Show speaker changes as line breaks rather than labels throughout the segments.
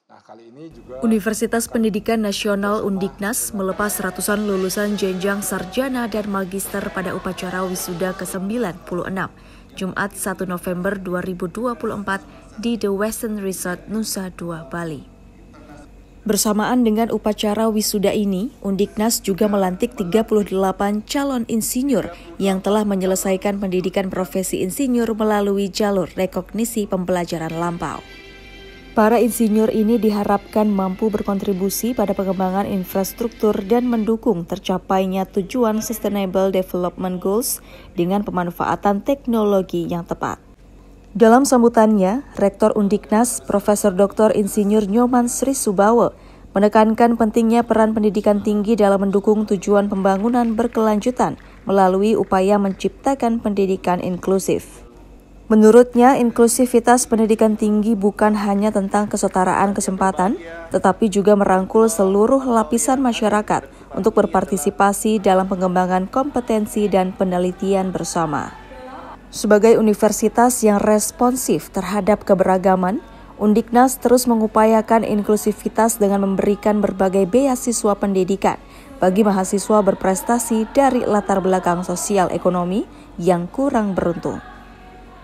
Nah, kali ini juga
Universitas Pendidikan Nasional Undiknas melepas ratusan lulusan jenjang sarjana dan magister pada upacara wisuda ke-96, Jumat 1 November 2024 di The Western Resort Nusa Dua, Bali. Bersamaan dengan upacara wisuda ini, Undiknas juga melantik 38 calon insinyur yang telah menyelesaikan pendidikan profesi insinyur melalui jalur rekognisi pembelajaran lampau. Para insinyur ini diharapkan mampu berkontribusi pada pengembangan infrastruktur dan mendukung tercapainya tujuan Sustainable Development Goals dengan pemanfaatan teknologi yang tepat. Dalam sambutannya, Rektor Undiknas, Profesor Dr. Insinyur Nyoman Sri Subawo, menekankan pentingnya peran pendidikan tinggi dalam mendukung tujuan pembangunan berkelanjutan melalui upaya menciptakan pendidikan inklusif. Menurutnya, inklusivitas pendidikan tinggi bukan hanya tentang kesetaraan kesempatan, tetapi juga merangkul seluruh lapisan masyarakat untuk berpartisipasi dalam pengembangan kompetensi dan penelitian bersama. Sebagai universitas yang responsif terhadap keberagaman, Undiknas terus mengupayakan inklusivitas dengan memberikan berbagai beasiswa pendidikan bagi mahasiswa berprestasi dari latar belakang sosial ekonomi yang kurang beruntung.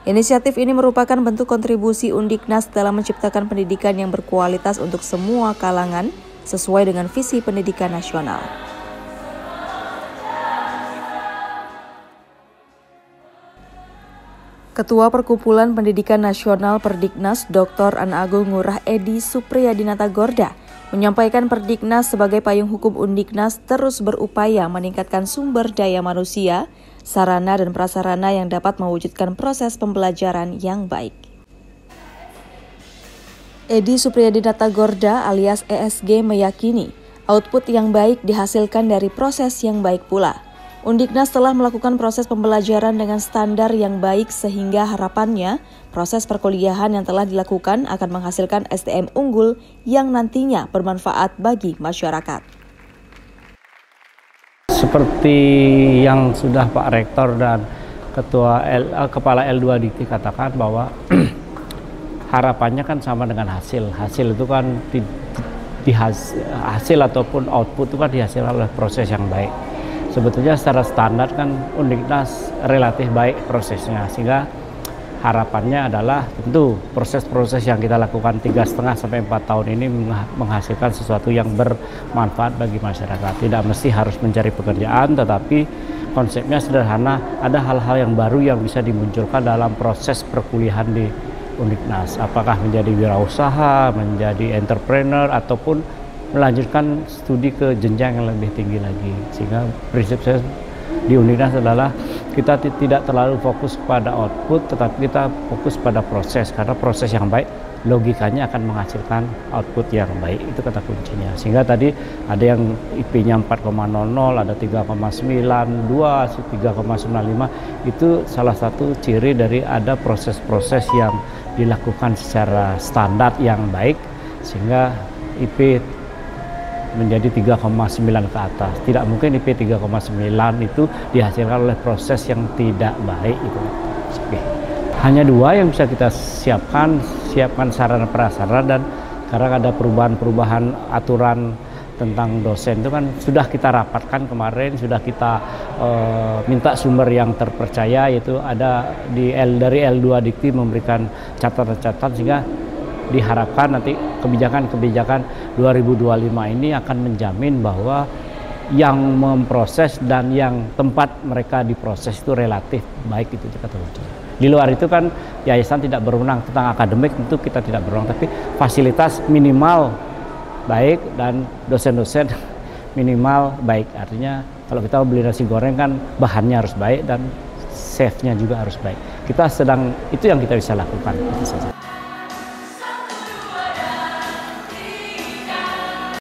Inisiatif ini merupakan bentuk kontribusi Undiknas dalam menciptakan pendidikan yang berkualitas untuk semua kalangan sesuai dengan visi pendidikan nasional. Ketua Perkumpulan Pendidikan Nasional Perdiknas Dr. An Agung Ngurah Edi Supriyadinata Gorda menyampaikan Perdiknas sebagai payung hukum Undiknas terus berupaya meningkatkan sumber daya manusia, sarana dan prasarana yang dapat mewujudkan proses pembelajaran yang baik. Edi Supriyadinata Gorda alias ESG meyakini output yang baik dihasilkan dari proses yang baik pula. Undiknas telah melakukan proses pembelajaran dengan standar yang baik sehingga harapannya proses perkuliahan yang telah dilakukan akan menghasilkan SDM unggul yang nantinya bermanfaat bagi masyarakat.
Seperti yang sudah Pak Rektor dan Kepala L2 Dikti katakan bahwa harapannya kan sama dengan hasil. Hasil itu kan hasil ataupun output itu kan dihasilkan oleh proses yang baik. Sebetulnya secara standar kan Undiknas relatif baik prosesnya, sehingga harapannya adalah tentu proses-proses yang kita lakukan 3,5 sampai 4 tahun ini menghasilkan sesuatu yang bermanfaat bagi masyarakat. Tidak mesti harus mencari pekerjaan, tetapi konsepnya sederhana, ada hal-hal yang baru yang bisa dimunculkan dalam proses perkuliahan di Undiknas. Apakah menjadi wirausaha, menjadi entrepreneur, ataupun melanjutkan studi ke jenjang yang lebih tinggi lagi. Sehingga prinsip saya di Undiknas adalah kita tidak terlalu fokus pada output, tetapi kita fokus pada proses, karena proses yang baik logikanya akan menghasilkan output yang baik. Itu kata kuncinya. Sehingga tadi ada yang IP-nya 4,00, ada 3,92, 3,95. Itu salah satu ciri dari ada proses-proses yang dilakukan secara standar yang baik, sehingga IP menjadi 3,9 ke atas. Tidak mungkin IP 3,9 itu dihasilkan oleh proses yang tidak baik itu. Hanya dua yang bisa kita siapkan sarana prasarana, dan karena ada perubahan aturan tentang dosen itu kan sudah kita rapatkan kemarin, sudah kita minta sumber yang terpercaya, yaitu ada dari L2 Dikti memberikan catatan-catatan, sehingga diharapkan nanti kebijakan-kebijakan 2025 ini akan menjamin bahwa yang memproses dan yang tempat mereka diproses itu relatif baik, itu kata kunci. Di luar itu kan yayasan tidak berwenang tentang akademik, tentu kita tidak berwenang, tapi fasilitas minimal baik dan dosen-dosen minimal baik. Artinya kalau kita beli nasi goreng kan bahannya harus baik dan chefnya juga harus baik. Itu yang kita bisa lakukan, itu saja.